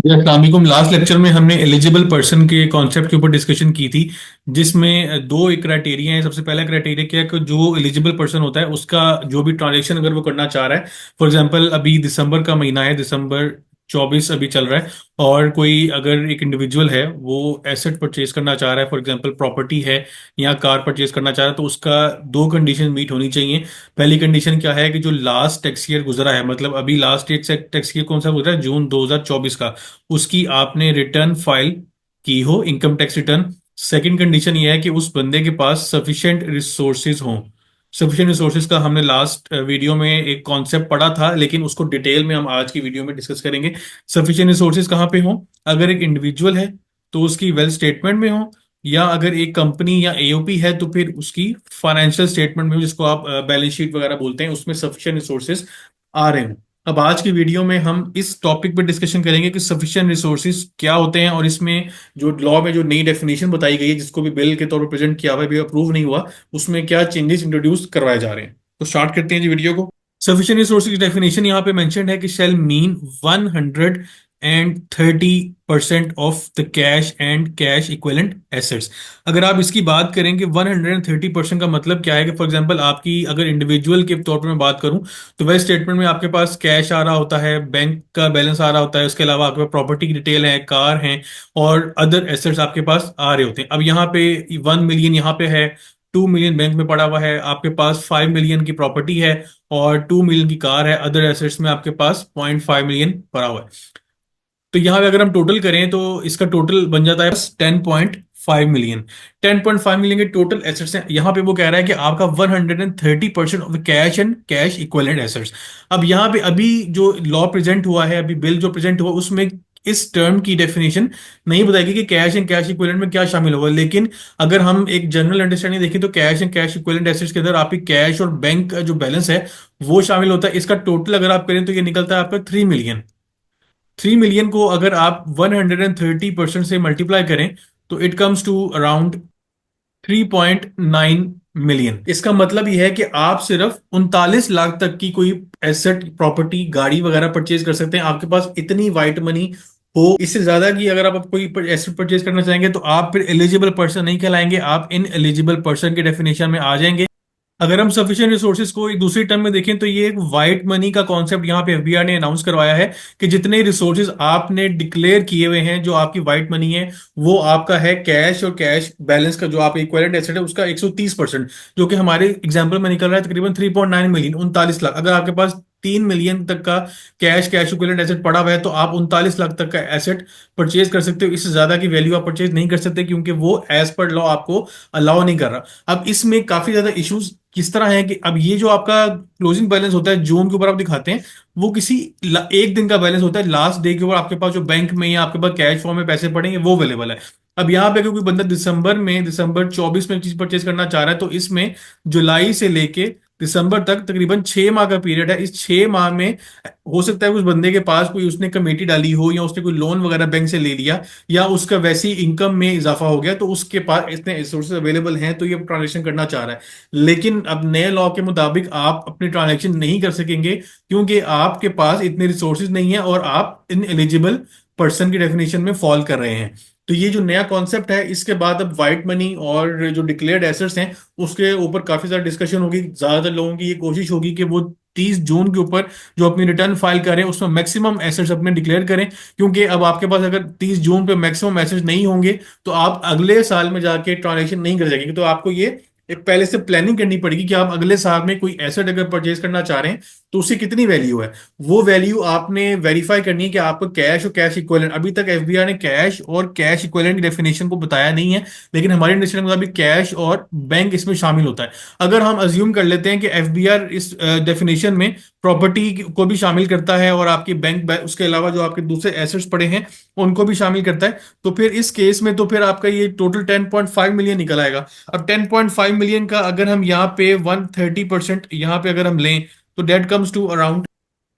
जी, अस्सलाम वालेकुम। Last lecture में हमने एलिजिबल पर्सन के कॉन्सेप्ट के ऊपर डिस्कशन की थी, जिसमें दो एक क्राइटेरिया है। सबसे पहला क्राइटेरिया क्या है कि जो एलिजिबल पर्सन होता है उसका जो भी ट्रांजेक्शन अगर वो करना चाह रहा है, फॉर एग्जांपल अभी दिसंबर का महीना है, दिसंबर 24 अभी चल रहा है, और कोई अगर एक इंडिविजुअल है वो एसेट परचेज करना चाह रहा है, फॉर एग्जांपल प्रॉपर्टी है या कार परचेज करना चाह रहा है, तो उसका दो कंडीशन मीट होनी चाहिए। पहली कंडीशन क्या है कि जो लास्ट टैक्स ईयर गुजरा है, मतलब अभी लास्ट टैक्स ईयर कौन सा गुजरा है, जून 2024 का, उसकी आपने रिटर्न फाइल की हो, income tax return. Second condition ये है कि उस बंदे के पास सफिशिएंट रिसोर्सेज हों। सफिशिएंट रिसोर्सेज का हमने लास्ट वीडियो में एक कॉन्सेप्ट पढ़ा था, लेकिन उसको डिटेल में हम आज की वीडियो में डिस्कस करेंगे। सफिशिएंट रिसोर्सेज कहाँ पे हों? अगर एक इंडिविजुअल है तो उसकी वेल्थ स्टेटमेंट में हो, या अगर एक कंपनी या एओपी है तो फिर उसकी फाइनेंशियल स्टेटमेंट में हो, जिसको आप बैलेंस शीट वगैरह बोलते हैं, उसमें सफिशिएंट रिसोर्सेज आ रहे हो। अब आज की वीडियो में हम इस टॉपिक पर डिस्कशन करेंगे कि सफिशिएंट रिसोर्सेज क्या होते हैं, और इसमें जो लॉ में जो नई डेफिनेशन बताई गई है, जिसको भी बिल के तौर पर प्रेजेंट किया हुआ है, भी अप्रूव नहीं हुआ, उसमें क्या चेंजेस इंट्रोड्यूस करवाए जा रहे हैं। तो स्टार्ट करते हैं जी वीडियो को। सफिशिएंट रिसोर्सेज की डेफिनेशन यहाँ पे मेंशन्ड है कि shall mean 130% of the cash and cash equivalent assets. अगर आप इसकी बात करेंगे 130% का मतलब क्या है, कि फॉर एग्जांपल आपकी अगर इंडिविजुअल के तौर पर मैं बात करूं, तो वह स्टेटमेंट में आपके पास कैश आ रहा होता है, बैंक का बैलेंस आ रहा होता है, उसके अलावा आपके पास प्रॉपर्टी की डिटेल है, कार है, और अदर एसेट्स आपके पास आ रहे होते हैं। अब यहाँ पे 1 मिलियन यहाँ पे है, 2 मिलियन बैंक में पड़ा हुआ है, आपके पास 5 मिलियन की प्रॉपर्टी है, और 2 मिलियन की कार है, अदर एसेट्स में आपके पास 0.5 मिलियन पड़ा हुआ है। तो यहाँ पे अगर हम टोटल करें तो इसका टोटल बन जाता है 10.5 मिलियन। 10.5 मिलियन के टोटल एसेट्स हैं। यहाँ पे वो कह रहा है कि आपका 130% of the cash and cash equivalent assets. अब यहाँ पे अभी जो लॉ प्रेजेंट हुआ है, अभी बिल जो प्रेजेंट हुआ, उसमें इस टर्म की डेफिनेशन नहीं बताएगी कि कैश एंड कैश इक्विवेलेंट में क्या शामिल होगा। लेकिन अगर हम एक जनरल अंडरस्टैंडिंग देखें तो cash and cash equivalent assets के अंदर आपकी कैश और बैंक का जो बैलेंस है वो शामिल होता है। इसका टोटल अगर आप करें तो ये निकलता है आपका 3 मिलियन। 3 मिलियन को अगर आप 130% से मल्टीप्लाई करें तो it comes to around 3.9 million. इसका मतलब यह है कि आप सिर्फ 39 लाख तक की कोई एसेट, प्रॉपर्टी, गाड़ी वगैरह परचेज कर सकते हैं। आपके पास इतनी वाइट मनी हो। इससे ज्यादा की अगर आप कोई एसेट परचेज करना चाहेंगे तो आप फिर एलिजिबल पर्सन नहीं कहलाएंगे, आप इन एलिजिबल पर्सन के डेफिनेशन में आ जाएंगे। अगर हम सफिशिएंट रिसोर्सेज को एक दूसरी टर्म में देखें तो ये एक वाइट मनी का कॉन्सेप्ट यहाँ पे एफबीआर ने अनाउंस करवाया है, कि जितने रिसोर्सेज आपने डिक्लेयर किए हुए हैं, जो आपकी वाइट मनी है, वो आपका है कैश और कैश बैलेंस का, जो आपका इक्विवेलेंट एसेट है उसका 130%, जो कि हमारे एग्जाम्पल में निकल रहा है तकरीबन 3.9 मिलियन, 39 लाख। अगर आपके पास 3 मिलियन तक का कैश कैश इक्विवेलेंट एसेट पड़ा हुआ है तो आप 39 लाख तक का एसेट परचेज कर सकते हो। इससे ज्यादा की वैल्यू आप परचेज नहीं कर सकते, क्योंकि वो एज पर लॉ आपको अलाउ नहीं कर रहा। अब इसमें काफी ज्यादा इश्यूज किस तरह है कि अब ये जो आपका क्लोजिंग बैलेंस होता है जून के ऊपर आप दिखाते हैं, वो किसी एक दिन का बैलेंस होता है। लास्ट डे के ऊपर आपके पास जो बैंक में या आपके पास कैश फॉर्म में पैसे पड़ेंगे वो अवेलेबल है। अब यहाँ पे अगर कोई बंदा दिसंबर 24 में चीज परचेज करना चाह रहा है, तो इसमें जुलाई से लेके दिसंबर तक तकरीबन 6 माह का पीरियड है। इस 6 माह में हो सकता है उस बंदे के पास कोई उसने कमेटी डाली हो, या उसने कोई लोन वगैरह बैंक से ले लिया, या उसका वैसी इनकम में इजाफा हो गया, तो उसके पास इतने रिसोर्सेज अवेलेबल हैं, तो ये ट्रांजेक्शन करना चाह रहा है। लेकिन अब नए लॉ के मुताबिक आप अपने ट्रांजैक्शन नहीं कर सकेंगे, क्योंकि आपके पास इतने रिसोर्सेज नहीं है और आप इन एलिजिबल पर्सन की डेफिनेशन में फॉल कर रहे हैं। तो ये जो नया कॉन्सेप्ट है, इसके बाद अब व्हाइट मनी और जो डिक्लेयर्ड एसेट्स हैं उसके ऊपर काफी ज्यादा डिस्कशन होगी। ज्यादातर लोगों की ये कोशिश होगी कि वो 30 जून के ऊपर जो अपनी रिटर्न फाइल करें उसमें मैक्सिमम एसेट्स अपने डिक्लेयर करें, क्योंकि अब आपके पास अगर 30 जून पे मैक्सिमम एसेट्स नहीं होंगे तो आप अगले साल में जाके ट्रांजेक्शन नहीं कर सकेंगे। तो आपको ये एक पहले से प्लानिंग करनी पड़ेगी कि आप अगले साल में कोई एसेट अगर परचेज करना चाह रहे हैं तो उसकी कितनी वैल्यू है। वो वैल्यू आपने वेरीफाई करनी है कि आपको कैश और कैश इक्विवेलेंट, अभी तक एफबीआर ने कैश और कैश इक्विवेलेंट की डेफिनेशन को बताया नहीं है, लेकिन हमारे अंडरस्टैंडिंग के मुताबिक कैश और बैंक इसमें शामिल होता है। अगर हम अज्यूम कर लेते हैं कि एफबीआर इस डेफिनेशन में प्रॉपर्टी को भी शामिल करता है और आपकी बैंक उसके अलावा जो आपके दूसरे एसेट्स पड़े हैं उनको भी शामिल करता है, तो फिर इस केस में तो फिर आपका ये टोटल 10.5 मिलियन निकल आएगा। अब 10.5 मिलियन का अगर हम यहाँ पे 130% यहाँ पे अगर हम लें तो debt comes to around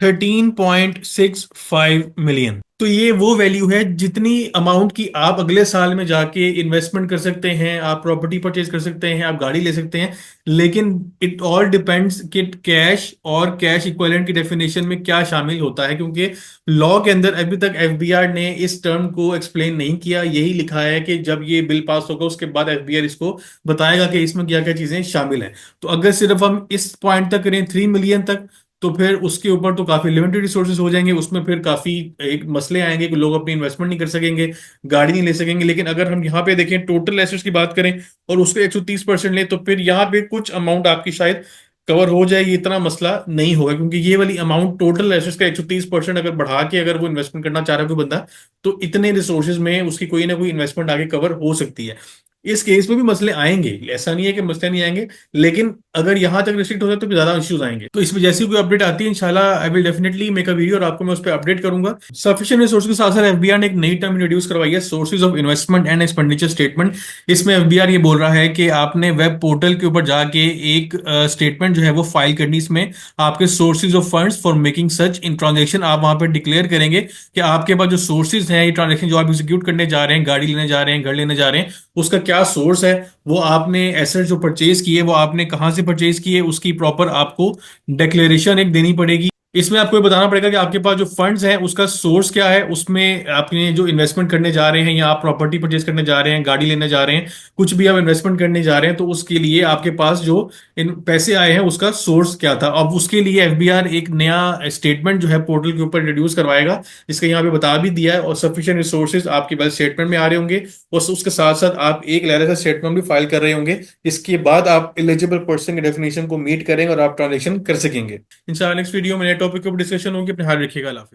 13.65 million. तो ये वो वैल्यू है जितनी अमाउंट की आप अगले साल में जाके इन्वेस्टमेंट कर सकते हैं, आप प्रॉपर्टी परचेज कर सकते हैं, आप गाड़ी ले सकते हैं। लेकिन इट ऑल डिपेंड्स कि कैश और कैश इक्विवेलेंट की डेफिनेशन में क्या शामिल होता है, क्योंकि लॉ के अंदर अभी तक एफबीआर ने इस टर्म को एक्सप्लेन नहीं किया। यही लिखा है कि जब ये बिल पास होगा उसके बाद एफबीआर इसको बताएगा कि इसमें क्या क्या चीजें शामिल हैं। तो अगर सिर्फ हम इस पॉइंट तक करें 3 मिलियन तक, तो फिर उसके ऊपर तो काफी लिमिटेड रिसोर्सेज हो जाएंगे, उसमें फिर काफी एक मसले आएंगे कि लोग अपनी इन्वेस्टमेंट नहीं कर सकेंगे, गाड़ी नहीं ले सकेंगे। लेकिन अगर हम यहाँ पे देखें टोटल एसेट्स की बात करें और उसके 130% लें, तो फिर यहाँ पे कुछ अमाउंट आपकी शायद कवर हो जाएगी, इतना मसला नहीं होगा। क्योंकि ये वाली अमाउंट टोटल एसेट्स का 130% अगर बढ़ा के अगर वो इन्वेस्टमेंट करना चाह रहा है कोई बंदा, तो इतने रिसोर्सेज में उसकी कोई ना कोई इन्वेस्टमेंट आगे कवर हो सकती है। इस केस में भी मसले आएंगे, ऐसा नहीं है कि मसले नहीं आएंगे, लेकिन अगर यहां तक रिस्ट्रिक्ट हो जाए तो भी ज्यादा इश्यूज आएंगे। तो इसमें जैसी कोई अपडेट आती है इंशाल्लाह I will definitely make a video और आपको मैं उस पर अपडेट करूंगा। सफिशिएंट रिसोर्स के साथ साथ एफबीआर ने एक नई टर्म इंट्रोड्यूस करवाई है, sources of investment and expenditure statement. इसमें एफबीआर ये बोल रहा है कि आपने वेब पोर्टल के ऊपर जाके एक स्टेटमेंट जो है वो फाइल करनी, इसमें आपके sources of funds for making such in transaction आप वहां पर डिक्लेयर करेंगे कि आपके पास जो सोर्सेज हैं, ये ट्रांजेक्शन जो आप एग्जीक्यूट करने जा रहे हैं, गाड़ी लेने जा रहे हैं, घर लेने जा रहे हैं, उसका क्या सोर्स है, वो आपने एसेट जो परचेज किए वो आपने कहाँ से परचेज किए, उसकी प्रॉपर आपको डिक्लेरेशन एक देनी पड़ेगी। इसमें आपको ये बताना पड़ेगा कि आपके पास जो फंड्स हैं उसका सोर्स क्या है, उसमें आपने जो इन्वेस्टमेंट करने जा रहे हैं या आप प्रॉपर्टी परचेज करने जा रहे हैं, गाड़ी लेने जा रहे हैं, कुछ भी आप इन्वेस्टमेंट करने जा रहे हैं, तो उसके लिए आपके पास जो इन पैसे आए हैं उसका सोर्स क्या था। अब उसके लिए एफबीआर एक नया स्टेटमेंट जो है पोर्टल के ऊपर इंट्रोड्यूस करवाएगा, जिसका यहाँ पे बता भी दिया है, और सफिशिएंट रिसोर्सेज आपके पास स्टेटमेंट में आ रहे होंगे, और उसके साथ साथ आप एक लेटर का स्टेटमेंट भी फाइल कर रहे होंगे। इसके बाद आप एलिजिबल पर्सन की डेफिनेशन को मीट करेंगे और आप ट्रांजेक्शन कर सकेंगे। इंशाल्लाह नेक्स्ट वीडियो में नए टॉपिक के ऊपर डिस्कशन होगी। अपने ख्याल रखिएगा। अल्लाह हाफिज़।